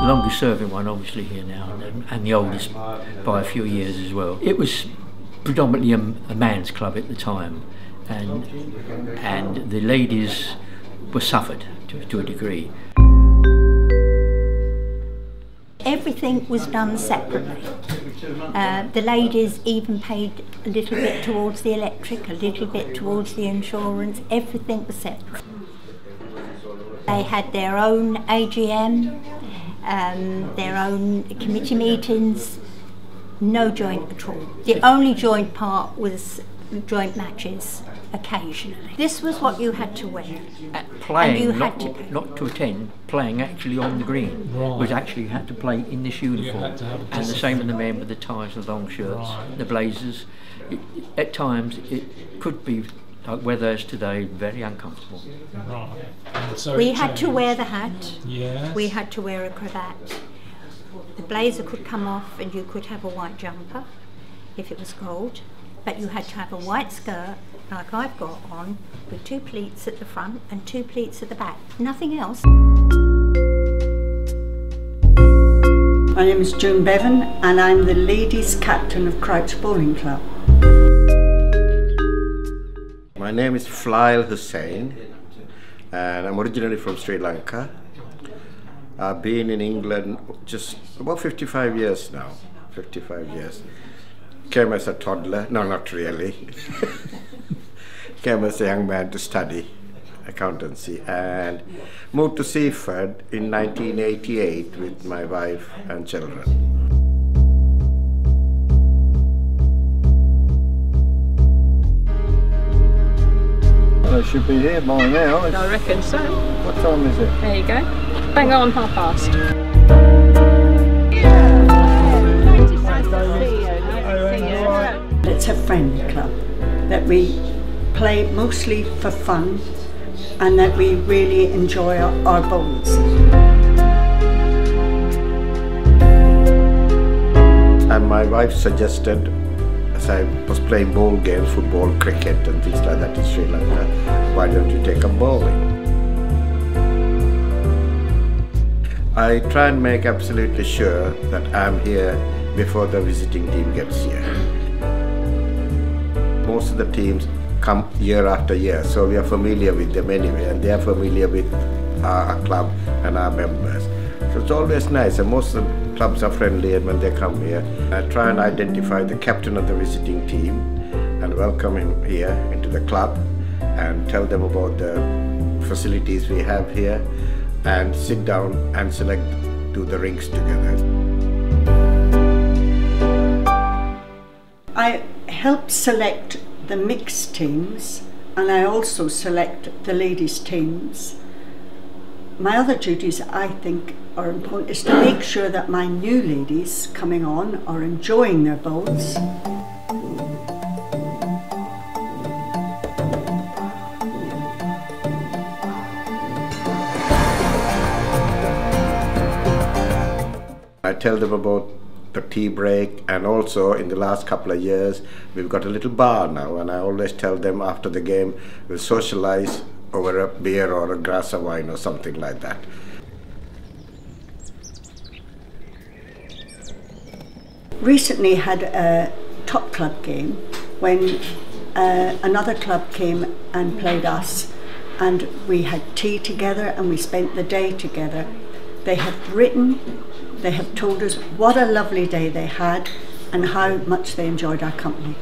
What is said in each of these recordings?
the longest serving one obviously here now, and the oldest by a few years as well. It was predominantly a man's club at the time, and the ladies were suffered to a degree. Everything was done separately. The ladies even paid a little bit towards the electric, a little bit towards the insurance. Everything was separate. They had their own AGM, their own committee meetings, no joint at all. The only joint part was joint matches occasionally. This was what you had to wear. Playing, and you not, had to not to attend, playing actually on the green. Right. Was actually had to play in this uniform. And the same with the men with the ties, the long shirts, the blazers. At times it could be, like weather is today, very uncomfortable. Right. So we had to wear the hat. Yes. We had to wear a cravat. The blazer could come off and you could have a white jumper if it was cold, but you had to have a white skirt like I've got on, with 2 pleats at the front and 2 pleats at the back. Nothing else. My name is June Beven and I'm the ladies captain of Crouch Bowling Club. My name is Flyle Hussain and I'm originally from Sri Lanka. I've been in England just about 55 years now, 55 years. Came as a toddler, no, not really. Came as a young man to study accountancy and moved to Seaford in 1988 with my wife and children. They should be here by now. I reckon so. What time is it? There you go. Bang on, past. It's a friendly club that we play mostly for fun and that we really enjoy our bowls. And my wife suggested, as I was playing bowl games, football, cricket and things like that in Sri Lanka, why don't you take up bowling? I try and make absolutely sure that I'm here before the visiting team gets here. Most of the teams come year after year, so we are familiar with them anyway, and they are familiar with our club and our members. So it's always nice, and most of the clubs are friendly, and when they come here, I try and identify the captain of the visiting team and welcome him here into the club and tell them about the facilities we have here and sit down and select to the rings together. I help select the mixed teams and I also select the ladies' teams. My other duties I think are important is to make sure that my new ladies coming on are enjoying their bowls. I tell them about the tea break, and also in the last couple of years we've got a little bar now, and I always tell them after the game we'll socialize over a beer or a glass of wine or something like that. Recently had a top club game when another club came and played us, and we had tea together and we spent the day together. They have written, they have told us what a lovely day they had and how much they enjoyed our company.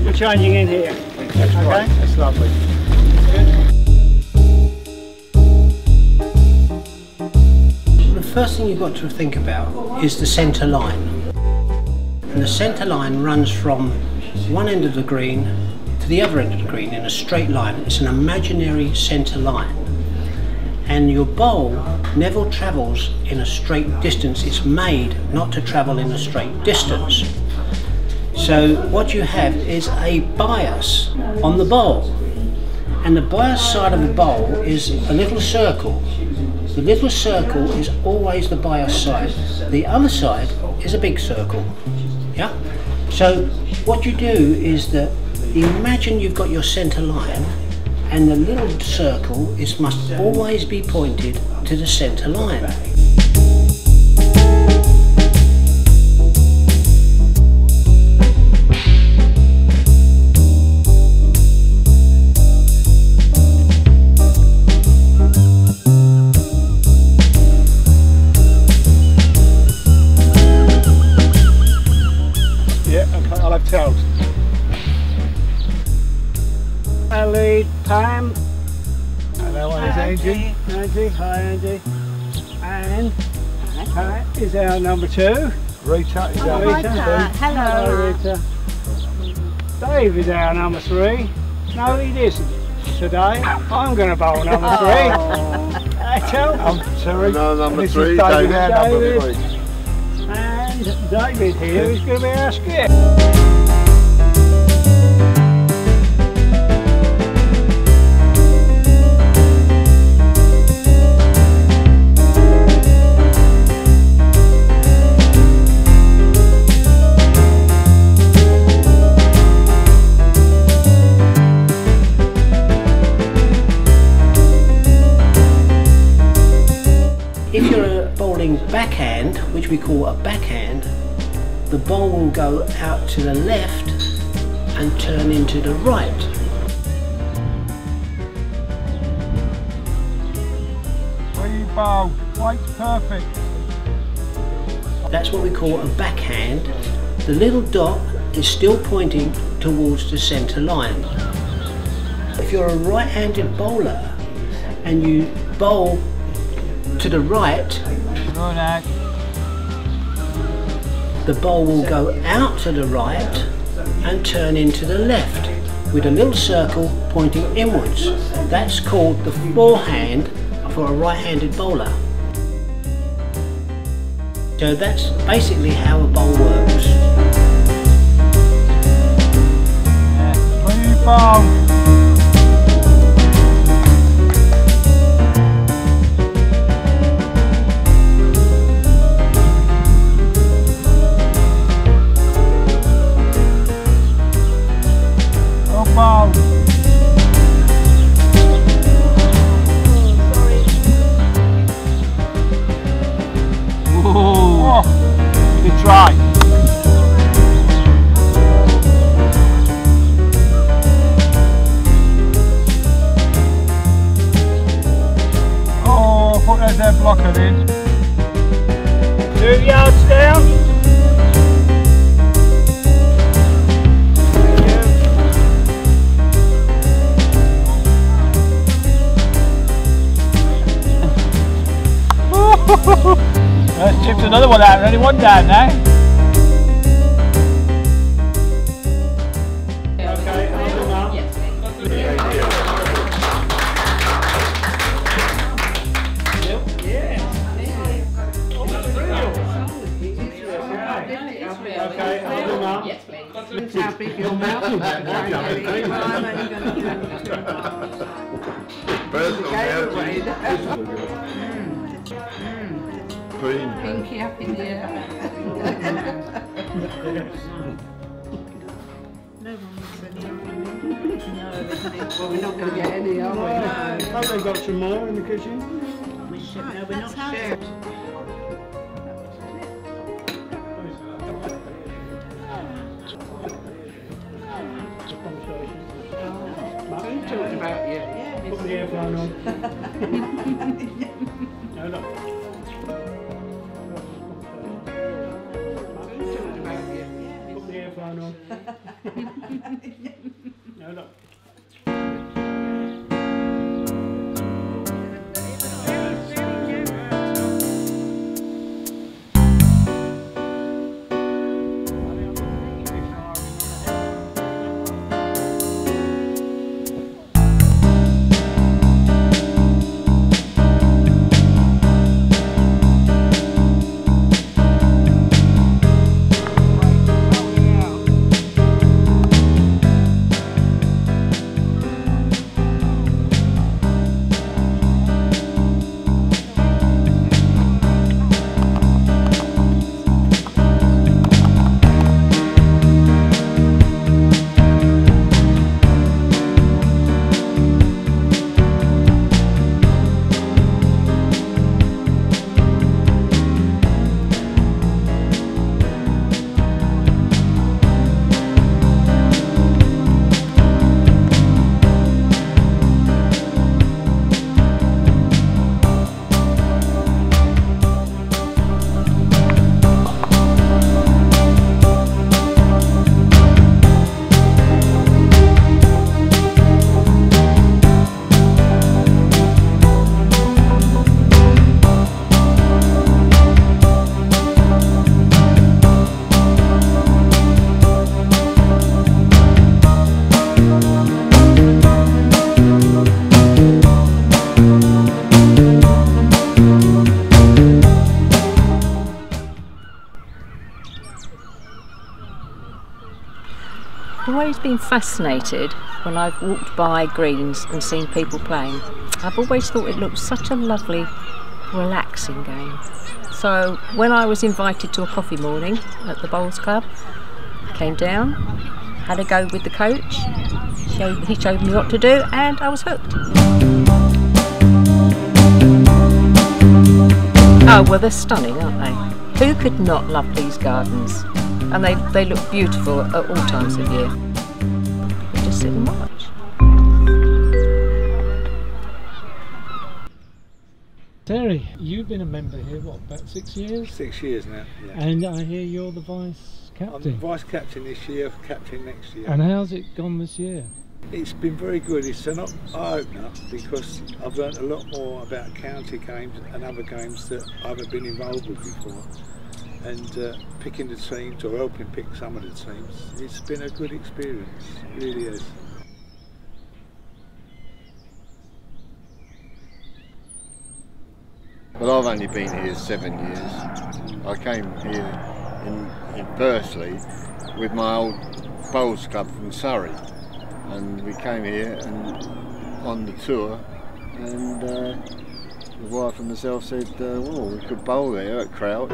We're changing in here. That's okay? right. That's lovely. The first thing you've got to think about is the centre line. And the centre line runs from one end of the green to the other end of the green in a straight line. It's an imaginary centre line. And your bowl never travels in a straight distance. It's made not to travel in a straight distance. So what you have is a bias on the bowl. and the bias side of the bowl is a little circle. The little circle is always the bias side. The other side is a big circle. Yeah? So what you do is that you imagine you've got your centre line, and the little circle must always be pointed to the centre line. I'll have tails. Lead, Pam. Hello, there's Angie. Angie, hi Angie. And Pat is our number 2. Rita is our Rita. Hello. Rita. Dave is our number 3. No, he isn't. Today, I'm going to bowl number 3. I'm sorry. No, number This 3, is David. David. Number 3. And David here is going to be our skip. If you're bowling backhand, which we call a backhand, the ball will go out to the left and turn into the right. Free bowl, weight's perfect. That's what we call a backhand. The little dot is still pointing towards the centre line. If you're a right-handed bowler and you bowl to the right, the ball will go out to the right and turn into the left with a little circle pointing inwards. That's called the forehand for a right-handed bowler. So that's basically how a bowl works. Free bowl. Try. Oh, I thought there's their blocker in. 2 yards down. Let's chip another one out, only one down now. Okay, hold them up. Okay, hold them up. Yes, please. How big your mouth is. I'm only going to pinky up in the air. No one wants any. No, well, we're not going to get any, are we? No. Oh, they've got some more in the kitchen. No, we're not sharing. Who talked about you? Put the earphone on. No, look. Who talked about you? Put the earphone on. No, look. fascinated when I've walked by greens and seen people playing. I've always thought it looked such a lovely, relaxing game. So when I was invited to a coffee morning at the Bowls Club, I came down, had a go with the coach, he showed me what to do, and I was hooked. Oh, well, they're stunning, aren't they? Who could not love these gardens? And they look beautiful at all times of year. You just sit and watch. Terry, you've been a member here, what, about 6 years? 6 years now, yeah. And I hear you're the vice captain. I'm the vice captain this year, captain next year. And how's it gone this year? It's been very good. It's an eye-opener because I've learnt a lot more about county games and other games that I haven't been involved with before. And picking the teams, or helping pick some of the teams, it's been a good experience, it really is. Well, I've only been here 7 years. I came here in Bursley with my old bowls club from Surrey, and we came here and on the tour, and the wife and myself said, well, we could bowl there at Crouch.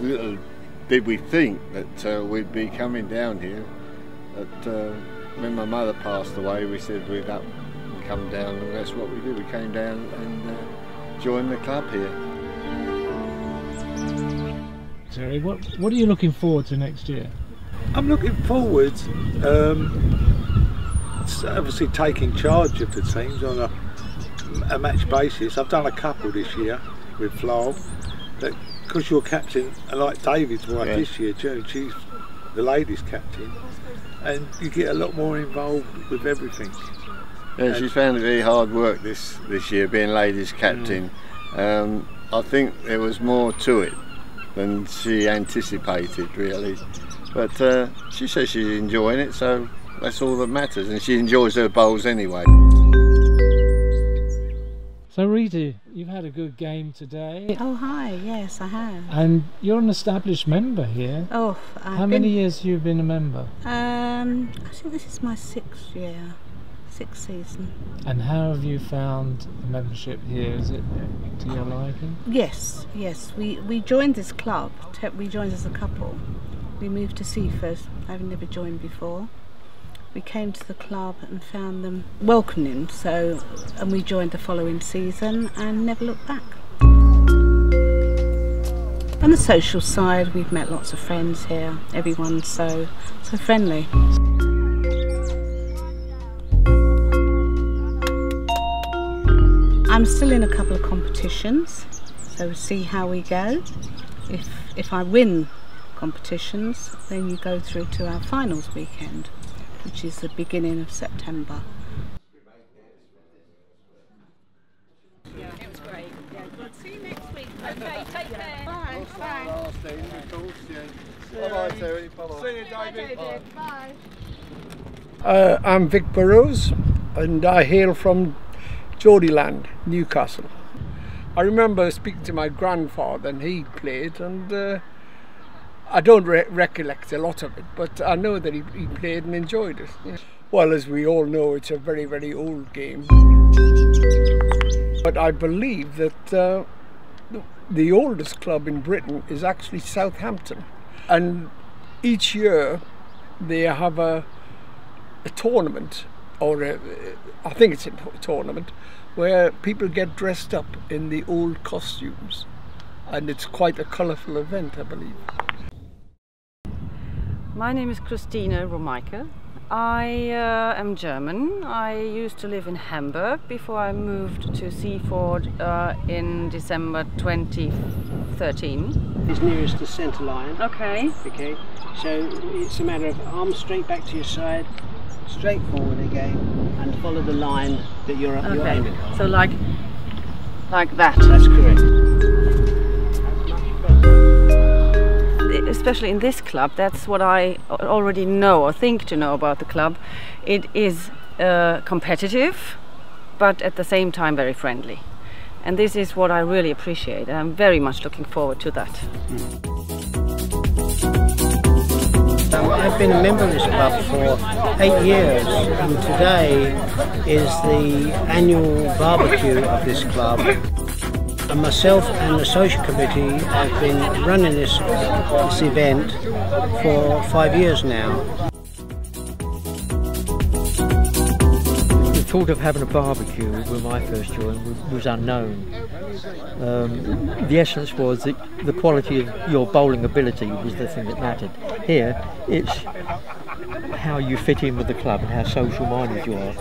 Little did we think that we'd be coming down here. When my mother passed away, we said we'd up and come down, and that's what we did. We came down and joined the club here. Terry, what are you looking forward to next year? I'm looking forward to obviously taking charge of the teams on a match basis. I've done a couple this year with Flyle, but because you're captain, and like David's wife this year, June, she's the ladies captain, and you get a lot more involved with everything. Yeah, she's found it very hard work this year, being ladies captain. I think there was more to it than she anticipated, really. But she says she's enjoying it, so that's all that matters, and she enjoys her bowls anyway. So Rita, you've had a good game today. Oh hi, yes I have. And you're an established member here. Oh, how many years have you been a member? I think this is my 6th year, 6th season. And how have you found the membership here? Is it to your liking? Yes, we joined this club, we joined as a couple. We moved to Seaford, I've never joined before. We came to the club and found them welcoming, and we joined the following season and never looked back. On the social side, we've met lots of friends here. Everyone's so friendly. I'm still in a couple of competitions, so we'll see how we go. If I win competitions, then you go through to our finals weekend, which is the beginning of September. Yeah, it was great. Yeah, good. See you next week. Okay, take care. Bye. Bye. Bye-bye, Terry. Bye-bye. See you, David. Bye. I'm Vic Burrowes, and I hail from Geordieland, Newcastle. I remember speaking to my grandfather, and he played, and I don't recollect a lot of it, but I know that he played and enjoyed it. Yeah. Well, as we all know, it's a very, very old game. But I believe that the oldest club in Britain is actually Southampton. And each year they have a tournament, or I think it's a tournament, where people get dressed up in the old costumes. And it's quite a colourful event, I believe. My name is Christina Romeike. I am German. I used to live in Hamburg before I moved to Seaford in December 2013. It's nearest the centre line. Okay. Okay. So it's a matter of arms straight back to your side, straight forward again, and follow the line that you're aiming at. So like that. That's correct. Especially in this club, that's what I already know or think to know about the club. It is competitive, but at the same time very friendly. And this is what I really appreciate, and I'm very much looking forward to that. I've been a member of this club for 8 years, and today is the annual barbecue of this club. And myself and the social committee have been running this event for 5 years now. The thought of having a barbecue when I first joined was unknown. The essence was that the quality of your bowling ability was the thing that mattered. Here, it's how you fit in with the club and how social minded you are.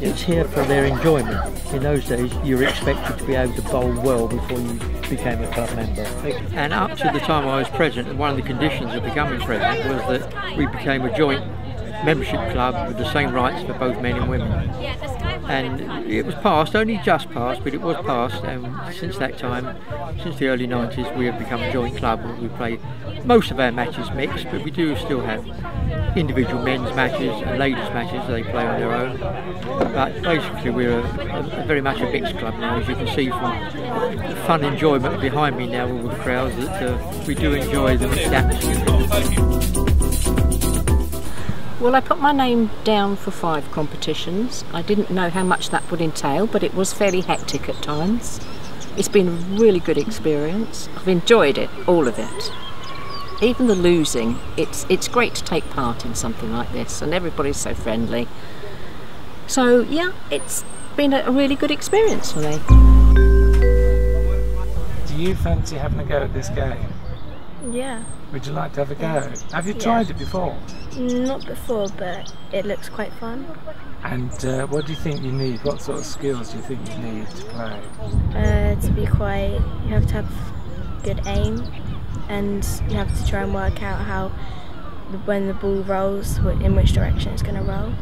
It's here for their enjoyment. In those days, you were expected to be able to bowl well before you became a club member. And up to the time I was president, one of the conditions of becoming president was that we became a joint membership club with the same rights for both men and women. And it was passed, only just passed, but it was passed, and since that time, since the early 90s, we have become a joint club. We play most of our matches mixed, but we do still have individual men's matches and ladies' matches they play on their own. But basically we're very much a mixed club now, as you can see from the fun enjoyment behind me now with the crowds, that we do enjoy the mixed atmosphere. Well, I put my name down for 5 competitions. I didn't know how much that would entail, but it was fairly hectic at times. It's been a really good experience. I've enjoyed it, all of it. Even the losing, it's great to take part in something like this, and everybody's so friendly. So yeah, it's been a really good experience for me. Do you fancy having a go at this game? Yeah. Would you like to have a go? Have you tried it before? Not before, but it looks quite fun. And what do you think you need? What sort of skills do you think you need to play? To be quite, you have to have good aim, and you have to try and work out how, when the ball rolls, in which direction it's going to roll.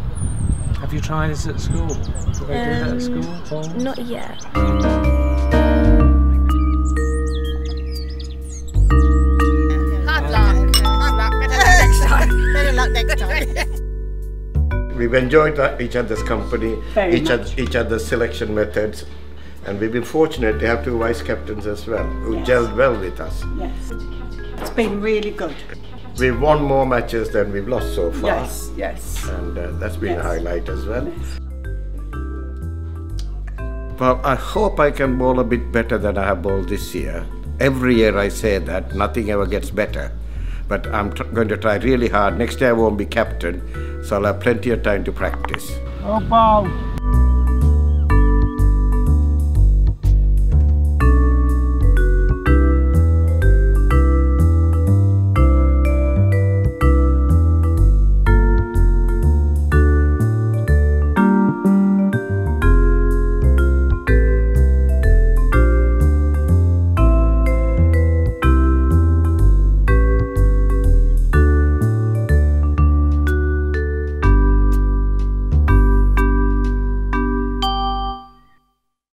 Have you tried this at school? Do they do that at school? Balls? Not yet. Better luck next time. We've enjoyed each other's company, each other's selection methods, and we've been fortunate to have 2 vice captains as well, who gelled well with us. Yes, it's been really good. We've won more matches than we've lost so far. Yes, yes. And that's been a highlight as well. Yes. Well, I hope I can bowl a bit better than I have bowled this year. Every year I say that, nothing ever gets better. But I'm going to try really hard. Next year I won't be captain, so I'll have plenty of time to practice. Oh, ball.